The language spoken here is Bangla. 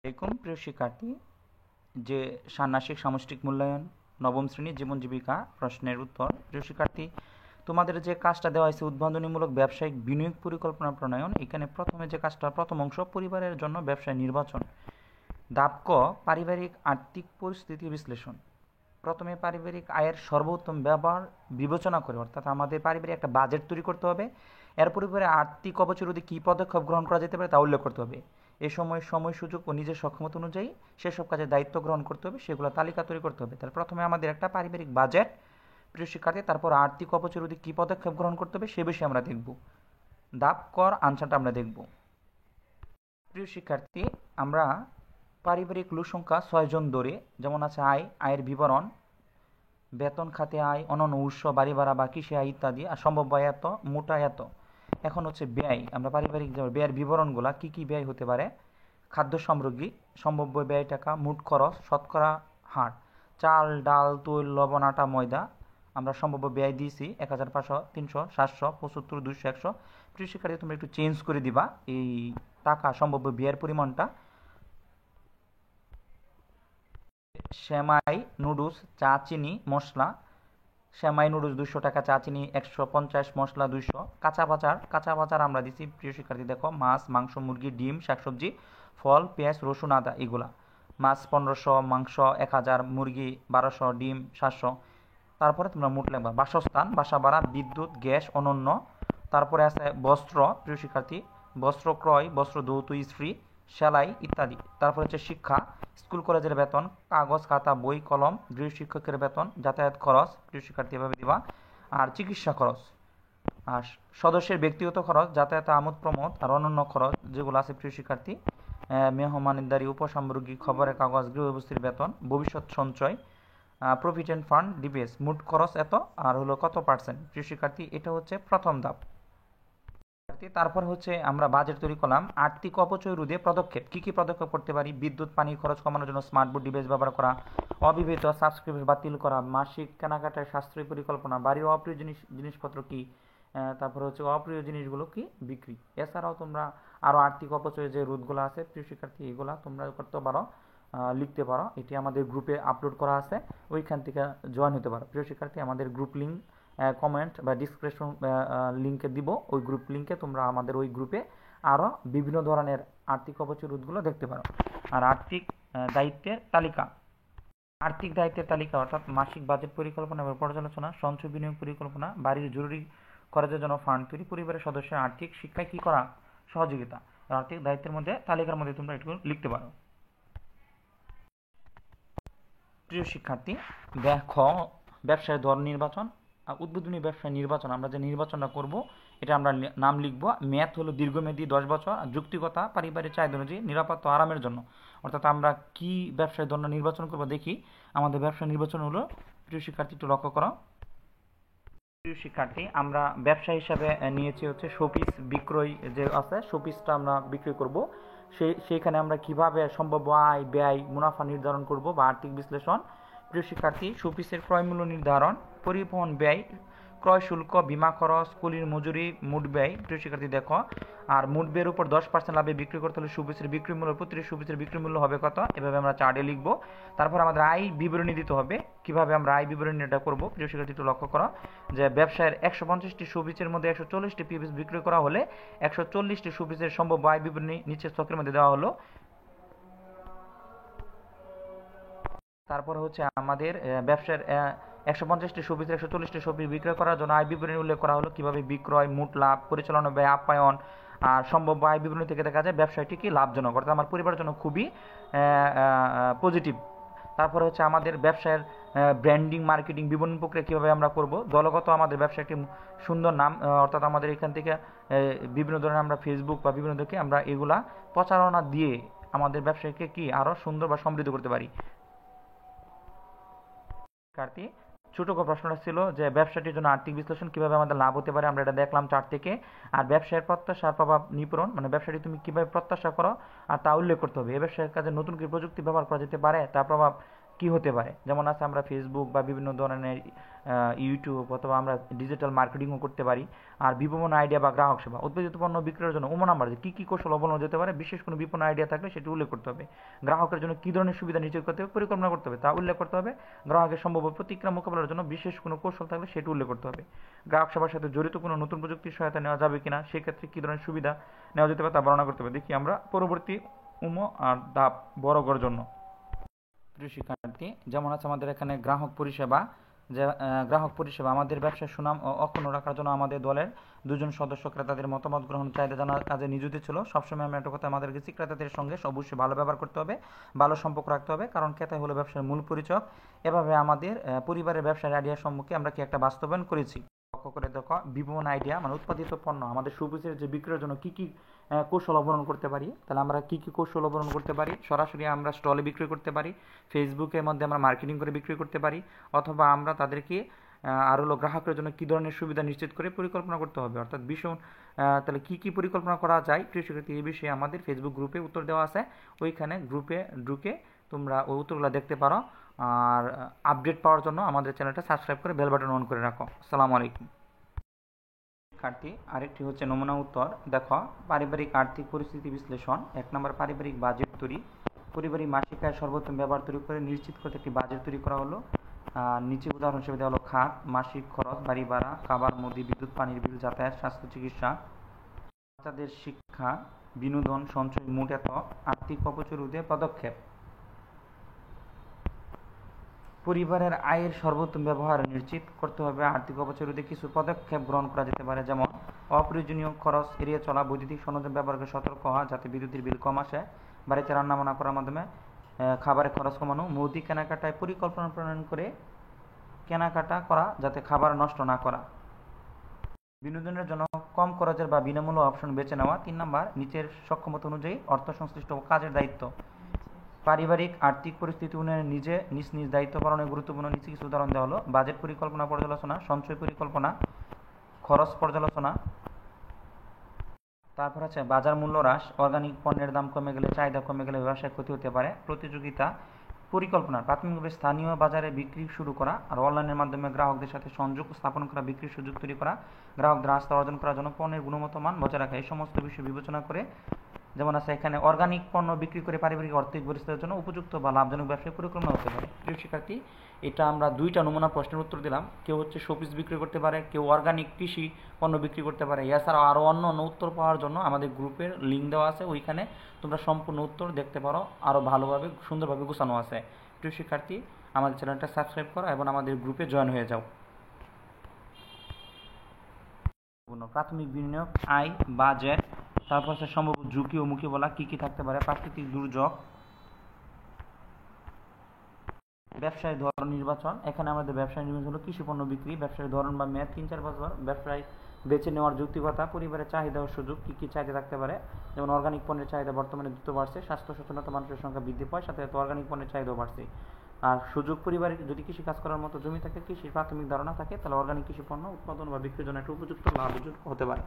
দেখুন প্রিয় শিক্ষার্থী, যে ষান্মাসিক সামষ্টিক মূল্যায়ন নবম শ্রেণীর জীবন জীবিকা প্রশ্নের উত্তর। প্রিয় শিক্ষার্থী, তোমাদের যে কাজটা দেওয়া হয়েছে উদ্বোধনীমূলক ব্যবসায়িক বিনিয়োগ পরিকল্পনা প্রণয়ন, এখানে প্রথমে যে কাজটা, প্রথম অংশ পরিবারের জন্য ব্যবসায় নির্বাচন। ধাপ ক, পারিবারিক আর্থিক পরিস্থিতি বিশ্লেষণ। প্রথমে পারিবারিক আয়ের সর্বোত্তম ব্যবহার বিবেচনা করে, অর্থাৎ আমাদের পারিবারিক একটা বাজেট তৈরি করতে হবে। এর পরিবারে আর্থিক অবচয় রোধে কী পদক্ষেপ গ্রহণ করা যেতে পারে তা উল্লেখ করতে হবে। এ সময় সময় সুযোগ ও নিজের সক্ষমতা অনুযায়ী সেসব কাজে দায়িত্ব গ্রহণ করতে হবে, সেগুলো তালিকা তৈরি করতে হবে। তাহলে প্রথমে আমাদের একটা পারিবারিক বাজেট, প্রিয় শিক্ষার্থী, তারপর আর্থিক অবচয় রোধে কী পদক্ষেপ গ্রহণ করতে হবে সে বিষয়ে আমরা দেখব। ধাপ কর আনসারটা আমরা দেখব। প্রিয় শিক্ষার্থী, আমরা পারিবারিক লোক সংখ্যা 6 জন ধরে, যেমন আছে আয়ের বিবরণ, বেতন খাতে আয়, অন্যান্য উৎস, বাড়ি ভাড়া বা কৃষি আয় ইত্যাদি, আর সম্ভব ব্যয় এত, মোটা এত। এখন হচ্ছে ব্যয়, আমরা পারিবারিক ব্যয়ের বিবরণগুলো কী কী ব্যয় হতে পারে। খাদ্য সামগ্রী সম্ভাব্য ব্যয় টাকা, মোট খরচ শতকরা হার, চাল ডাল তৈল লবণ আটা ময়দা। আমরা সম্ভাব্য ব্যয় দিয়েছি 1500, 300, 700, 75, 200, 100। প্রিয় শিক্ষার্থী, তোমরা একটু চেঞ্জ করে দিবা এই টাকা সম্ভাব্য ব্যয়ের পরিমাণটা। সেমাই নুডলস, চা চিনি মশলা। সেমাই নুডলস 200 টাকা, চা চিনি 150, মশলা 200। কাঁচা বাজার আমরা দিচ্ছি, প্রিয় শিক্ষার্থী দেখো, মাছ মাংস মুরগি ডিম শাকসবজি ফল পেঁয়াজ রসুন আদা এগুলা। মাছ 1500, মাংস 1000, মুরগি 1200, ডিম 700। তারপরে তোমরা মোট লিখবা। বাসস্থান, বাসা ভাড়া, বিদ্যুৎ গ্যাস অনন্য। তারপরে আছে বস্ত্র, প্রিয় শিক্ষার্থী, বস্ত্র ক্রয়, বস্ত্র ধৌত ইস্ত্রি সেলাই ইত্যাদি। তারপরে হচ্ছে শিক্ষা, স্কুল কলেজের বেতন, কাগজ খাতা বই কলম, গৃহ শিক্ষকের বেতন, যাতায়াত খরচ, প্রিয় শিক্ষার্থী এভাবে দিবা। আর চিকিৎসা খরচ, আর সদস্যের ব্যক্তিগত খরচ, যাতায়াত আমোদ প্রমোদ, আর অন্যান্য খরচ যেগুলো আছে, প্রিয় শিক্ষার্থী, মেহমানদারি উপসামগ্রিক খবরের কাগজ, গৃহবস্তির বেতন, ভবিষ্যৎ সঞ্চয়, প্রভিডেন্ট ফান্ড, ডিপিএস। মোট খরচ এত, আর হলো কত পার্সেন্ট। প্রিয় শিক্ষার্থী, এটা হচ্ছে প্রথম ধাপ। তারপর হচ্ছে আমরা বাজেট তৈরি করলাম। আর্থিক অপচয় রোধে পদক্ষেপ, কি কি পদক্ষেপ করতে পারি। বিদ্যুৎ পানি খরচ কমানোর জন্য স্মার্ট বোর্ড ডিভাইস ব্যবহার করা, অবিবাহিত সাবস্ক্রিপশন বাতিল করা, মাসিক কেনাকাটায় সাশ্রয়ী পরিকল্পনা, বাড়ির অপ্রিয় জিনিসপত্র কি, তারপর হচ্ছে অপ্রিয় জিনিসগুলো কি বিক্রি। এছাড়াও তোমরা আরও আর্থিক অপচয় যে রোধগুলো আছে, প্রিয় শিক্ষার্থী, এগুলা তোমরা করতে পারো, লিখতে পারো। এটি আমাদের গ্রুপে আপলোড করা আছে, ওইখান থেকে জয়েন হতে পারো। প্রিয় শিক্ষার্থী, আমাদের গ্রুপ লিঙ্ক কমেন্ট বা ডিসক্রিপশন লিঙ্কে দিব, ওই গ্রুপ লিঙ্কে তোমরা আমাদের ওই গ্রুপে আরও বিভিন্ন ধরনের আর্থিক অপচয় রোধগুলো দেখতে পারো। আর আর্থিক দায়িত্বের তালিকা অর্থাৎ মাসিক বাজেট পরিকল্পনা এবং পর্যালোচনা, সঞ্চয় বিনিয়োগ পরিকল্পনা, বাড়ির জরুরি খরচের জন্য ফান্ড তৈরি, পরিবারের সদস্যের আর্থিক শিক্ষায় কী করা, সহযোগিতা। আর্থিক দায়িত্বের মধ্যে তালিকার মধ্যে তোমরা এটুকু লিখতে পারো। প্রিয় শিক্ষার্থী, ব্যবসায় দর নির্বাচন, উদ্বোধনী ব্যবসায় নির্বাচন। আমরা যে নির্বাচনটা করব এটা আমরা নাম লিখব। মেয়াদ হলো দীর্ঘমেয়াদী 10 বছর, আর যৌক্তিকতা পারিবারিক চাহিদা অনুযায়ী নিরাপত্তা আরামের জন্য। অর্থাৎ আমরা কি ব্যবসায় দর নির্বাচন করব দেখি। আমাদের ব্যবসা নির্বাচন হলো, প্রিয় শিক্ষার্থী একটু লক্ষ্য করো। প্রিয় শিক্ষার্থী, আমরা ব্যবসা হিসাবে নিয়েছি হচ্ছে শোপিস বিক্রয়, যে আছে শোপিসটা আমরা বিক্রয় করব। সেইখানে আমরা কিভাবে সম্ভাব্য আয় ব্যয় মুনাফা নির্ধারণ করব বা আর্থিক বিশ্লেষণ। প্রিয় শিক্ষার্থী, শোপিসের ক্রয় মূল্য নির্ধারণ, পরিবহন ব্যয়, ক্রয় শুল্ক, বীমা খরচ, কুলির মজুরি, মোট ব্যয়। প্রিয় শিক্ষার্থী দেখো, আর মোট ব্যয়ের উপর 10% লাভে বিক্রি করতে হলে শোপিসের বিক্রি মূল্য, প্রতিটি শোপিসের বিক্রি মূল্য হবে কত, এভাবে আমরা চার্টে লিখব। তারপর আমাদের আয় বিবরণী দিতে হবে, কিভাবে আমরা আয় বিবরণী এটা করব। প্রিয় শিক্ষার্থী একটু লক্ষ্য করো যে ব্যবসায়ের 150টি শোপিসের মধ্যে 140টি পিস বিক্রি করা হলে 140টি শোপিসের সম্ভাব্য আয় বিবরণী নিচে ছকের মধ্যে দেওয়া হলো। তারপর হচ্ছে আমাদের ব্যবসার 150টি শোপিসের 140টি শোপিস বিক্রয় করার জন্য আয় বিবরণী উল্লেখ করা হলো, কিভাবে বিক্রয়, মোট লাভ, পরিচালনা ব্যয়, আপ্যায়ন। আর সম্ভাব্য আয় বিবরণী থেকে দেখা যায় ব্যবসায়টি কি লাভজনক, অর্থাৎ আমার পরিবারের জন্য খুবই পজিটিভ। তারপরে হচ্ছে আমাদের ব্যবসায়ের ব্র্যান্ডিং মার্কেটিং বিপণন প্রক্রিয়া কীভাবে আমরা করব। দলগত আমাদের ব্যবসা একটি সুন্দর নাম, অর্থাৎ আমাদের এখান থেকে বিভিন্ন ধরনের আমরা ফেসবুক বা বিভিন্ন দিকে আমরা এগুলা প্রচারণা দিয়ে আমাদের ব্যবসাকে কি আরও সুন্দর বা সমৃদ্ধ করতে পারি। শিক্ষার্থী, ছোট প্রশ্নটা ছিল যে ব্যবসাটির জন্য আর্থিক বিশ্লেষণ কিভাবে আমাদের লাভ হতে পারে, আমরা এটা দেখলাম চার্ট থেকে। আর ব্যবসায়ের প্রত্যাশার প্রভাব নিপূরণ, মানে ব্যবসাটি তুমি কিভাবে প্রত্যাশা করো আর তা উল্লেখ করতে হবে। এই ব্যবসায়ের কাজে নতুন কি প্রযুক্তি ব্যবহার করা যেতে পারে, তার প্রভাব কি হতে পারে, যেমন আছে আমরা ফেসবুক বা বিভিন্ন ধরনের ইউটিউব অথবা আমরা ডিজিটাল মার্কেটিংও করতে পারি। আর বিপণন আইডিয়া বা গ্রাহক সেবা, উৎপাদিত পণ্য বিক্রয়ের জন্য নাম্বার কী কী কৌশল অবলম্বন যেতে পারে, বিশেষ কোনো বিপণন আইডিয়া থাকলে সেটি উল্লেখ করতে হবে। গ্রাহকের জন্য কী ধরনের সুবিধা নিশ্চিত করতে হবে, পরিকল্পনা করতে হবে, তা উল্লেখ করতে হবে। গ্রাহকের সম্ভাব্য প্রতিক্রিয়া মোকাবেলার জন্য বিশেষ কোনো কৌশল থাকলে সেটি উল্লেখ করতে হবে। গ্রাহক সেবার সাথে জড়িত কোনো নতুন প্রযুক্তির সহায়তা নেওয়া যাবে কিনা, সেক্ষেত্রে কী ধরনের সুবিধা নেওয়া যেতে পারে তা বর্ণনা করতে হবে। দেখি আমরা পরবর্তী আর ধাপ বড় করার জন্য। প্রিয় শিক্ষার্থী, যেমন আছে আমাদের এখানে গ্রাহক পরিষেবা, যে গ্রাহক পরিষেবা আমাদের ব্যবসার সুনাম ও অক্ষুণ্ণ রাখার জন্য আমাদের দলের দুজন সদস্য ক্রেতাদের মতামত গ্রহণ চাহিদা জানার কাজে নিয়োজিত ছিল। সবসময় আমি একটা কথা আমাদের কাছে ক্রেতাদের সঙ্গে অবশ্যই ভালো ব্যবহার করতে হবে, ভালো সম্পর্ক রাখতে হবে, কারণ ক্রেতাই হলো ব্যবসার মূল পরিচয়। এভাবে আমাদের পরিবারের ব্যবসার আইডিয়ার সম্মুখে আমরা কি একটা বাস্তবায়ন করেছি। লক্ষ্য করে দেখো, বিপণন আইডিয়া মানে উৎপাদিত পণ্য আমাদের সুবিধের যে বিক্রয়ের জন্য কি কি কৌশল অবলম্বন করতে পারি, তাহলে আমরা কি কি কৌশল অবলম্বন করতে পারি। সরাসরি আমরা স্টলে বিক্রি করতে পারি, ফেসবুকের মধ্যে আমরা মার্কেটিং করে বিক্রি করতে পারি, অথবা আমরা তাদেরকে আর হলো গ্রাহকের জন্য কী ধরনের সুবিধা নিশ্চিত করে পরিকল্পনা করতে হবে, অর্থাৎ ভীষণ তাহলে কী কী পরিকল্পনা করা যায়। প্রিয় শিক্ষার্থী, এই বিষয়ে আমাদের ফেসবুক গ্রুপে উত্তর দেওয়া আছে, ওইখানে গ্রুপে ঢুকে তোমরা ওই উত্তরগুলো দেখতে পারো। আর আপডেট পাওয়ার জন্য আমাদের চ্যানেলটা সাবস্ক্রাইব করে বেল বাটন অন করে রাখো। আসসালামু আলাইকুম। শিক্ষার্থী, আরেকটি হচ্ছে নমুনা উত্তর। দেখো, পারিবারিক আর্থিক পরিস্থিতি বিশ্লেষণ। 1 নম্বর পারিবারিক বাজেট তৈরি। পরিবারিক মাসিক আয়ের সর্বোত্তম ব্যবহার তৈরি করে নিশ্চিত করতে একটি বাজেট তৈরি করা হলো। নিচে উদাহরণ হিসেবে দেওয়া হলো খাত, মাসিক খরচ, বাড়ি ভাড়া, খাবার, মুদি, বিদ্যুৎ, পানির বিল, যাতায়াত, স্বাস্থ্য, চিকিৎসা, বাচ্চাদের শিক্ষা, বিনোদন, সঞ্চয়, মোট এত। আর্থিক অপচয় রোধে পদক্ষেপ। পরিবারের আয়ের সর্বোত্তম ব্যবহার নিশ্চিত করতে হবে। আর্থিক অপচয় রোধে কিছু পদক্ষেপ গ্রহণ করা যেতে পারে, যেমন অপ্রয়োজনীয় খরচ এড়িয়ে চলা, বৈদ্যুতিক সরঞ্জাম ব্যবহারকে সতর্ক হওয়া যাতে বিদ্যুতের বিল কম আসে, বাড়িতে রান্নাবান্না করার মাধ্যমে খাবারের খরচ কমানো, মুদি কেনাকাটায় পরিকল্পনা প্রণয়ন করে কেনাকাটা করা যাতে খাবার নষ্ট না করা, বিনোদনের জন্য কম খরচের বা বিনামূল্য অপশন বেছে নেওয়া। 3 নম্বর, নিচের সক্ষমতা অনুযায়ী অর্থ সংশ্লিষ্ট কাজের দায়িত্ব। পারিবারিক আর্থিক পরিস্থিতি উন্নয়নে নিজ নিজ দায়িত্ব পালনের গুরুত্বপূর্ণ নিচে কিছু উদাহরণ দেওয়া হলো। বাজেট পরিকল্পনা পর্যালোচনা, সঞ্চয় পরিকল্পনা, খরচ পর্যালোচনা। তারপর আছে বাজার মূল্য হ্রাস, অর্গানিক পণ্যের দাম কমে গেলে, চাহিদা কমে গেলে ব্যবসায় ক্ষতি হতে পারে। প্রতিযোগিতা পরিকল্পনা, প্রাথমিকভাবে স্থানীয় বাজারে বিক্রি শুরু করা আর অনলাইনের মাধ্যমে গ্রাহকদের সাথে সংযোগ স্থাপন করা, বিক্রির সুযোগ তৈরি করা, গ্রাহকদের আস্থা অর্জন করার জন্য পণ্যের গুণগত মান বজায় রাখা। এই সমস্ত বিষয় বিবেচনা করে, যেমন আছে এখানে অর্গানিক পণ্য বিক্রি করে পারিবারিক আর্থিক পরিস্থিতির জন্য উপযুক্ত বা লাভজনক ব্যবসায়িক পরিকল্পনা হতে পারে। প্রিয় শিক্ষার্থী, এটা আমরা 2টা নমুনা প্রশ্নের উত্তর দিলাম। কেউ হচ্ছে শোপিস বিক্রি করতে পারে, কেউ অর্গানিক কৃষি পণ্য বিক্রি করতে পারে। এছাড়াও আরও অন্য অন্য উত্তর পাওয়ার জন্য আমাদের গ্রুপের লিঙ্ক দেওয়া আছে, ওইখানে তোমরা সম্পূর্ণ উত্তর দেখতে পারো, আরও ভালোভাবে সুন্দরভাবে গোছানো আছে। প্রিয় শিক্ষার্থী, আমাদের চ্যানেলটা সাবস্ক্রাইব করো এবং আমাদের গ্রুপে জয়েন হয়ে যাও। প্রাথমিক বিনিয়োগ, আয়, বাজেট, তারপর হচ্ছে সম্ভাব্য ঝুঁকি ও মুখে বলা কী কী থাকতে পারে, প্রাকৃতিক দুর্যোগ, ব্যবসায় ধরন নির্বাচন। এখানে আমাদের ব্যবসায় নির্বাচন হলো কৃষি পণ্য বিক্রি, ব্যবসায় ধরন বা মেয়াদ 3-4 বছর, ব্যবসায় বেছে নেওয়ার যৌক্তিকতা, পরিবারের চাহিদা ও সুযোগ কী কী চাহিদা থাকতে পারে, যেমন অর্গানিক পণ্যের চাহিদা বর্তমানে দ্রুত বাড়ছে, স্বাস্থ্য সচেতনতা মানুষের সংখ্যা বৃদ্ধি পায়, সাথে সাথে অর্গানিক পণ্যের চাহিদাও বাড়ছে। আর সুযোগ, পরিবারে যদি কৃষি কাজ করার মতো জমি থাকে, কৃষির প্রাথমিক ধারণা থাকে, তাহলে অর্গানিক কৃষি পণ্য উৎপাদন বা বিক্রির জন্য একটা উপযুক্ত লাভজনক হতে পারে।